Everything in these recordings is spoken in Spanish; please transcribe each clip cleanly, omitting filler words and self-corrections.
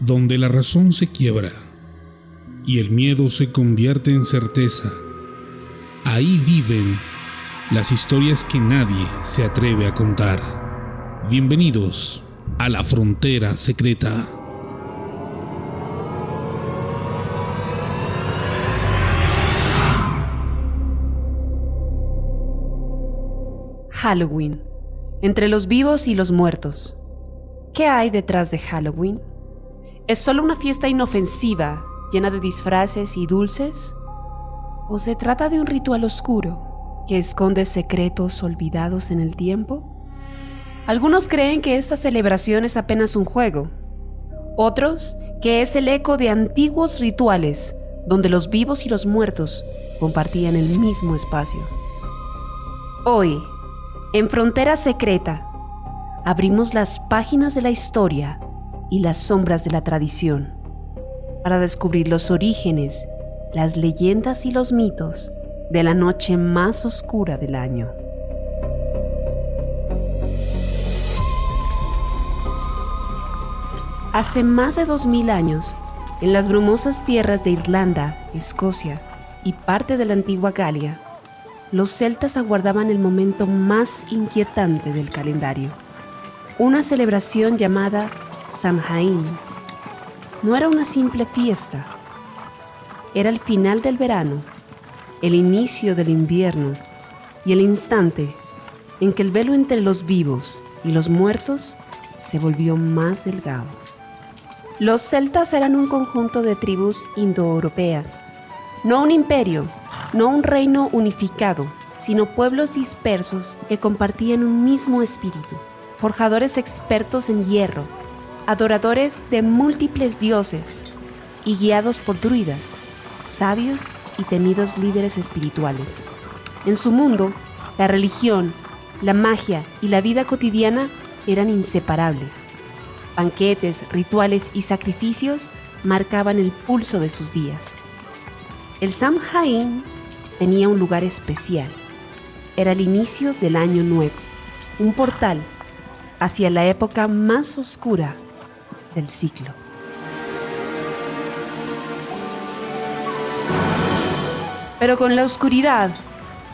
donde la razón se quiebra y el miedo se convierte en certeza. Ahí viven las historias que nadie se atreve a contar. Bienvenidos a la frontera secreta. Halloween, entre los vivos y los muertos. ¿Qué hay detrás de Halloween? ¿Es solo una fiesta inofensiva, llena de disfraces y dulces? ¿O se trata de un ritual oscuro que esconde secretos olvidados en el tiempo? Algunos creen que esta celebración es apenas un juego. Otros, que es el eco de antiguos rituales donde los vivos y los muertos compartían el mismo espacio. Hoy, en Frontera Secreta, abrimos las páginas de la historia y las sombras de la tradición para descubrir los orígenes, las leyendas y los mitos de la noche más oscura del año. Hace más de 2000 años, en las brumosas tierras de Irlanda, Escocia y parte de la antigua Galia, los celtas aguardaban el momento más inquietante del calendario, una celebración llamada Samhain. No era una simple fiesta, era el final del verano, el inicio del invierno y el instante en que el velo entre los vivos y los muertos se volvió más delgado. Los celtas eran un conjunto de tribus indoeuropeas, no un imperio, no un reino unificado, sino pueblos dispersos que compartían un mismo espíritu, forjadores expertos en hierro, adoradores de múltiples dioses y guiados por druidas, sabios y temidos líderes espirituales. En su mundo, la religión, la magia y la vida cotidiana eran inseparables. Banquetes, rituales y sacrificios marcaban el pulso de sus días. El Samhain tenía un lugar especial. Era el inicio del año nuevo, un portal hacia la época más oscura del ciclo. Pero con la oscuridad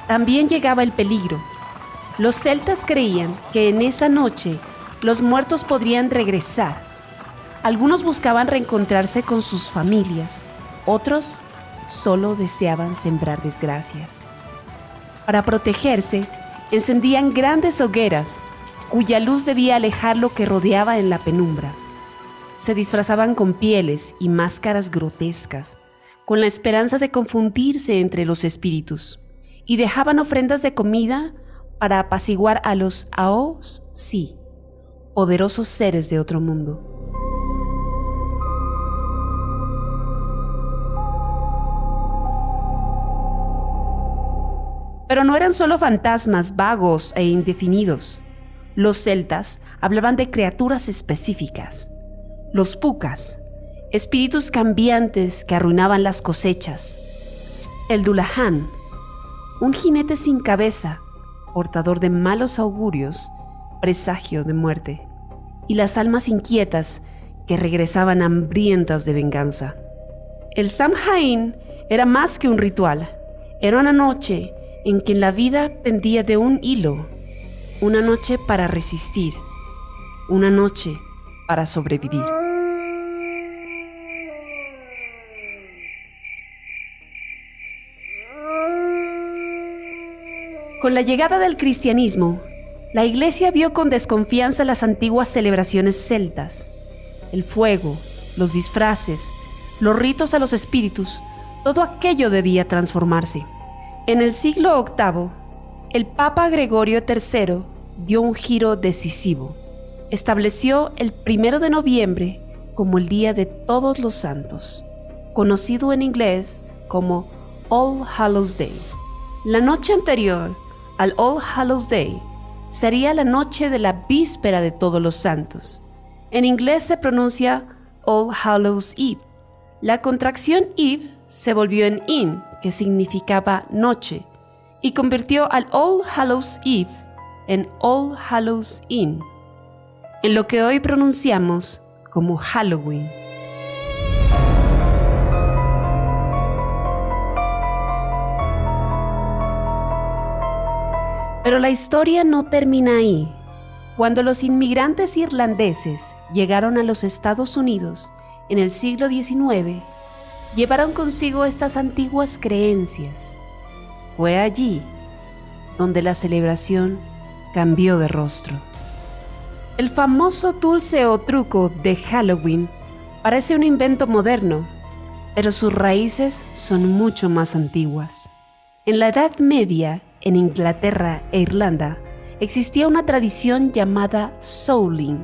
también llegaba el peligro. Los celtas creían que en esa noche los muertos podrían regresar. Algunos buscaban reencontrarse con sus familias, otros solo deseaban sembrar desgracias. Para protegerse, encendían grandes hogueras, cuya luz debía alejar lo que rodeaba en la penumbra. Se disfrazaban con pieles y máscaras grotescas, con la esperanza de confundirse entre los espíritus, y dejaban ofrendas de comida para apaciguar a los Aos-sí, poderosos seres de otro mundo. Pero no eran solo fantasmas vagos e indefinidos. Los celtas hablaban de criaturas específicas, los pucas, espíritus cambiantes que arruinaban las cosechas. El Dullahan, un jinete sin cabeza, portador de malos augurios, presagio de muerte. Y las almas inquietas que regresaban hambrientas de venganza. El Samhain era más que un ritual, era una noche en que la vida pendía de un hilo, una noche para resistir, una noche para sobrevivir. Con la llegada del cristianismo, la Iglesia vio con desconfianza las antiguas celebraciones celtas. El fuego, los disfraces, los ritos a los espíritus, todo aquello debía transformarse. En el siglo VIII, el Papa Gregorio III dio un giro decisivo. Estableció el 1 de noviembre como el Día de Todos los Santos, conocido en inglés como All Hallows Day. La noche anterior al All Hallows Day sería la noche de la víspera de Todos los Santos. En inglés se pronuncia All Hallows Eve. La contracción Eve se volvió en in, que significaba noche, y convirtió al All Hallows Eve en All Hallows Inn, en lo que hoy pronunciamos como Halloween. Pero la historia no termina ahí. Cuando los inmigrantes irlandeses llegaron a los Estados Unidos en el siglo XIX, llevaron consigo estas antiguas creencias. Fue allí donde la celebración cambió de rostro. El famoso dulce o truco de Halloween parece un invento moderno, pero sus raíces son mucho más antiguas. En la Edad Media, en Inglaterra e Irlanda, existía una tradición llamada souling.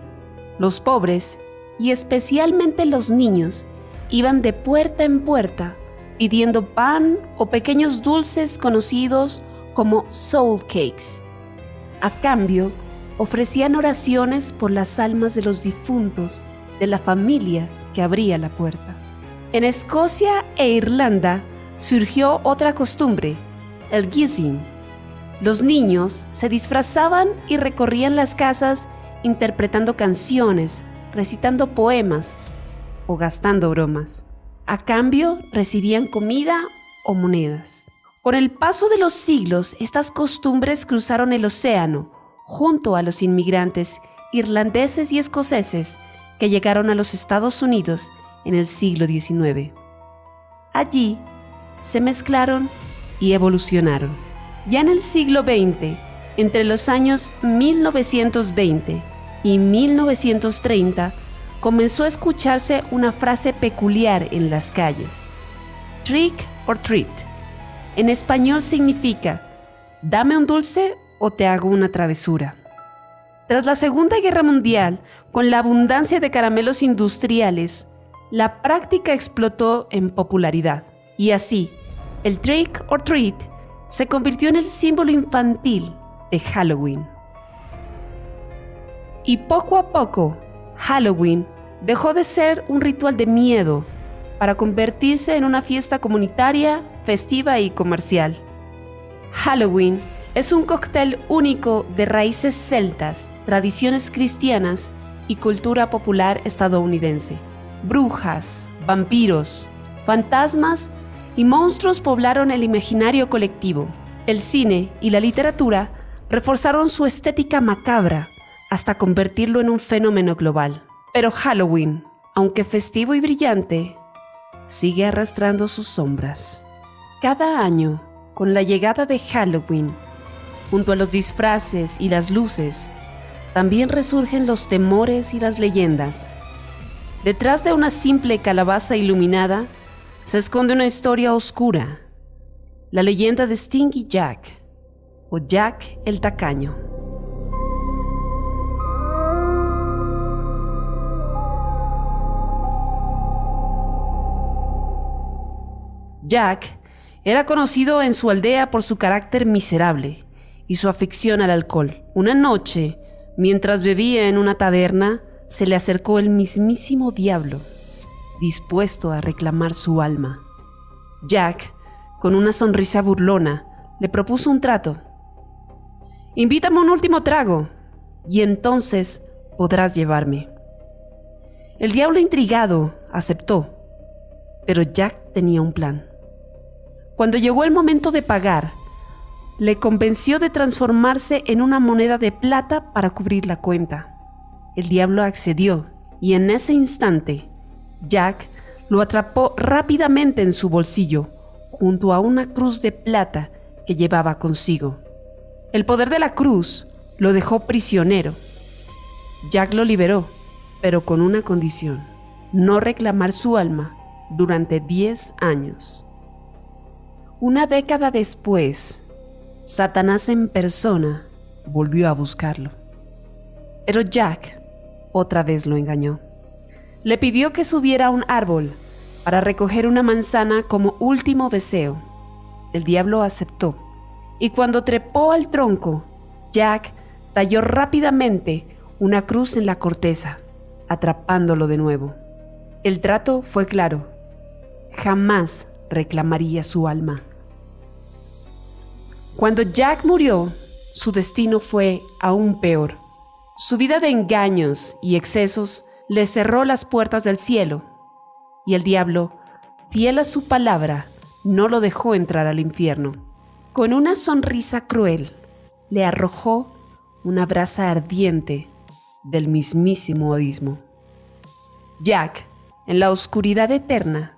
Los pobres, y especialmente los niños, iban de puerta en puerta pidiendo pan o pequeños dulces conocidos como soul cakes. A cambio, ofrecían oraciones por las almas de los difuntos de la familia que abría la puerta. En Escocia e Irlanda surgió otra costumbre, el guising. Los niños se disfrazaban y recorrían las casas interpretando canciones, recitando poemas o gastando bromas. A cambio, recibían comida o monedas. Con el paso de los siglos, estas costumbres cruzaron el océano junto a los inmigrantes irlandeses y escoceses que llegaron a los Estados Unidos en el siglo XIX. Allí se mezclaron y evolucionaron. Ya en el siglo XX, entre los años 1920 y 1930, comenzó a escucharse una frase peculiar en las calles: trick or treat. En español significa, dame un dulce o te hago una travesura. Tras la Segunda Guerra Mundial, con la abundancia de caramelos industriales, la práctica explotó en popularidad. Y así, el trick or treat se convirtió en el símbolo infantil de Halloween. Y poco a poco, Halloween dejó de ser un ritual de miedo para convertirse en una fiesta comunitaria, festiva y comercial. Halloween es un cóctel único de raíces celtas, tradiciones cristianas y cultura popular estadounidense. Brujas, vampiros, fantasmas y monstruos poblaron el imaginario colectivo. El cine y la literatura reforzaron su estética macabra hasta convertirlo en un fenómeno global. Pero Halloween, aunque festivo y brillante, sigue arrastrando sus sombras. Cada año, con la llegada de Halloween, junto a los disfraces y las luces, también resurgen los temores y las leyendas. Detrás de una simple calabaza iluminada se esconde una historia oscura, la leyenda de Stinky Jack, o Jack el Tacaño. Jack era conocido en su aldea por su carácter miserable y su afición al alcohol. Una noche, mientras bebía en una taberna, se le acercó el mismísimo diablo, dispuesto a reclamar su alma. Jack, con una sonrisa burlona, le propuso un trato. «Invítame un último trago, y entonces podrás llevarme». El diablo, intrigado, aceptó, pero Jack tenía un plan. Cuando llegó el momento de pagar, le convenció de transformarse en una moneda de plata para cubrir la cuenta. El diablo accedió, y en ese instante, Jack lo atrapó rápidamente en su bolsillo, junto a una cruz de plata que llevaba consigo. El poder de la cruz lo dejó prisionero. Jack lo liberó, pero con una condición: no reclamar su alma durante 10 años. Una década después, Satanás en persona volvió a buscarlo. Pero Jack otra vez lo engañó. Le pidió que subiera a un árbol para recoger una manzana como último deseo. El diablo aceptó, y cuando trepó al tronco, Jack talló rápidamente una cruz en la corteza, atrapándolo de nuevo. El trato fue claro: jamás reclamaría su alma. Cuando Jack murió, su destino fue aún peor. Su vida de engaños y excesos le cerró las puertas del cielo, y el diablo, fiel a su palabra, no lo dejó entrar al infierno. Con una sonrisa cruel, le arrojó una brasa ardiente del mismísimo abismo. Jack, en la oscuridad eterna,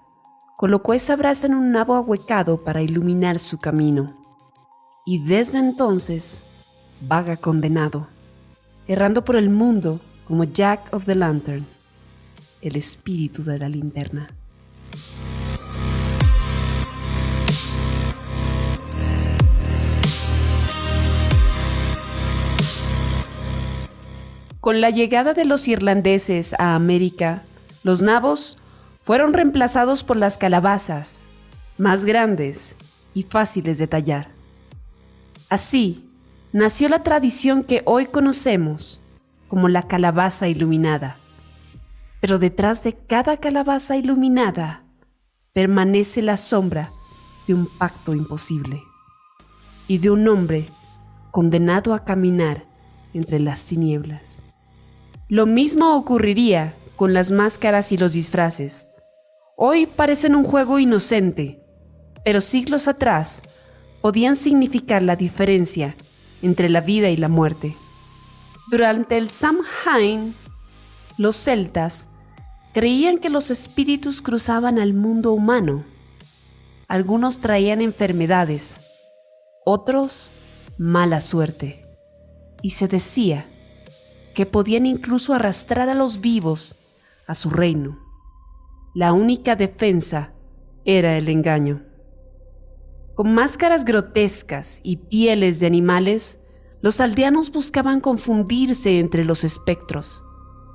colocó esa brasa en un nabo ahuecado para iluminar su camino, y desde entonces vaga condenado, errando por el mundo como Jack of the Lantern, el espíritu de la linterna. Con la llegada de los irlandeses a América, los nabos fueron reemplazados por las calabazas, más grandes y fáciles de tallar. Así, nació la tradición que hoy conocemos como la calabaza iluminada. Pero detrás de cada calabaza iluminada permanece la sombra de un pacto imposible y de un hombre condenado a caminar entre las tinieblas. Lo mismo ocurriría con las máscaras y los disfraces. Hoy parecen un juego inocente, pero siglos atrás podían significar la diferencia entre la vida y la muerte. Durante el Samhain, los celtas creían que los espíritus cruzaban al mundo humano. Algunos traían enfermedades, otros mala suerte, y se decía que podían incluso arrastrar a los vivos a su reino. La única defensa era el engaño. Con máscaras grotescas y pieles de animales, los aldeanos buscaban confundirse entre los espectros.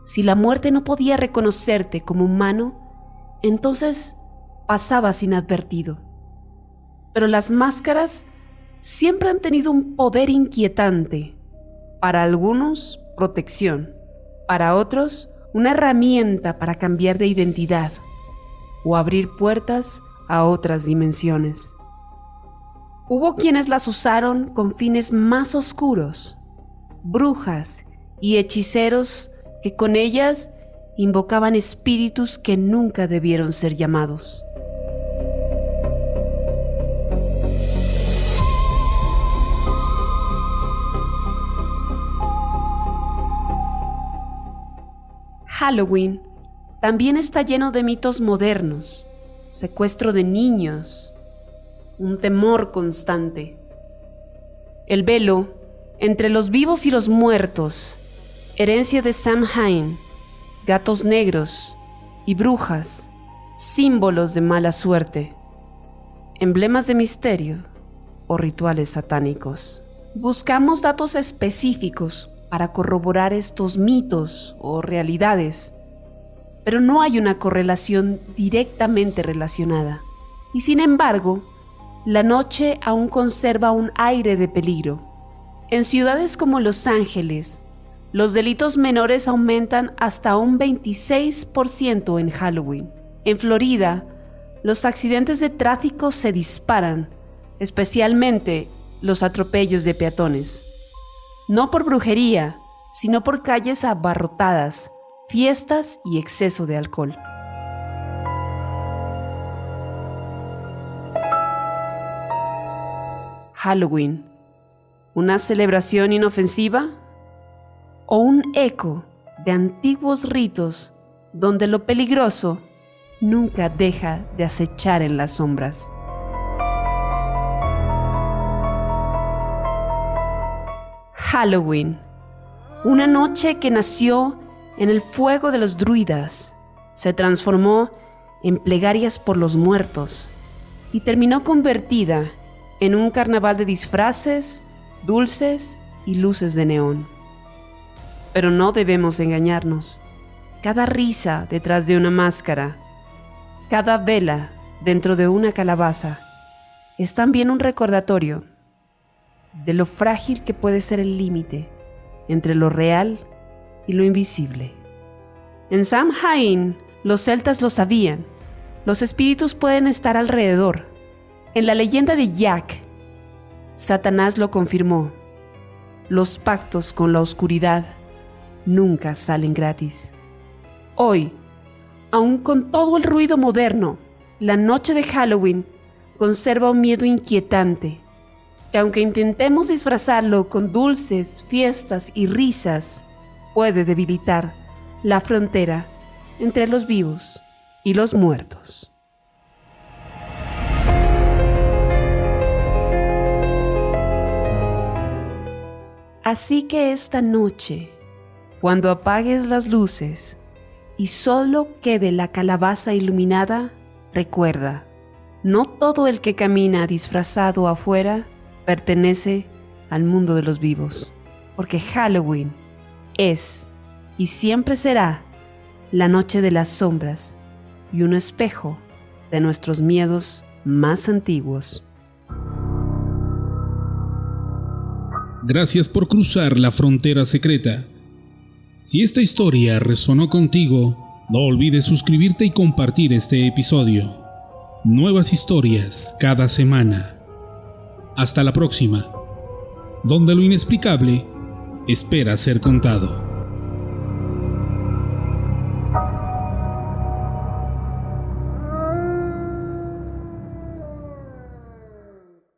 Si la muerte no podía reconocerte como humano, entonces pasabas inadvertido. Pero las máscaras siempre han tenido un poder inquietante. Para algunos, protección. Para otros, una herramienta para cambiar de identidad o abrir puertas a otras dimensiones. Hubo quienes las usaron con fines más oscuros, brujas y hechiceros que con ellas invocaban espíritus que nunca debieron ser llamados. Halloween también está lleno de mitos modernos, secuestro de niños, un temor constante. El velo entre los vivos y los muertos, herencia de Samhain, gatos negros y brujas, símbolos de mala suerte, emblemas de misterio o rituales satánicos. Buscamos datos específicos para corroborar estos mitos o realidades, pero no hay una correlación directamente relacionada. Y sin embargo, la noche aún conserva un aire de peligro. En ciudades como Los Ángeles, los delitos menores aumentan hasta un 26% en Halloween. En Florida, los accidentes de tráfico se disparan, especialmente los atropellos de peatones. No por brujería, sino por calles abarrotadas, fiestas y exceso de alcohol. Halloween, ¿una celebración inofensiva? ¿O un eco de antiguos ritos donde lo peligroso nunca deja de acechar en las sombras? Halloween, una noche que nació en el fuego de los druidas, se transformó en plegarias por los muertos y terminó convertida en un carnaval de disfraces, dulces y luces de neón. Pero no debemos engañarnos. Cada risa detrás de una máscara, cada vela dentro de una calabaza, es también un recordatorio de lo frágil que puede ser el límite entre lo real y lo invisible. En Samhain, los celtas lo sabían. Los espíritus pueden estar alrededor. En la leyenda de Jack, Satanás lo confirmó. Los pactos con la oscuridad nunca salen gratis. Hoy, aun con todo el ruido moderno, la noche de Halloween conserva un miedo inquietante, que aunque intentemos disfrazarlo con dulces, fiestas y risas, puede debilitar la frontera entre los vivos y los muertos. Así que esta noche, cuando apagues las luces y solo quede la calabaza iluminada, recuerda, no todo el que camina disfrazado afuera pertenece al mundo de los vivos, porque Halloween es y siempre será la noche de las sombras y un espejo de nuestros miedos más antiguos. Gracias por cruzar la frontera secreta. Si esta historia resonó contigo, no olvides suscribirte y compartir este episodio. Nuevas historias cada semana. Hasta la próxima, donde lo inexplicable espera ser contado.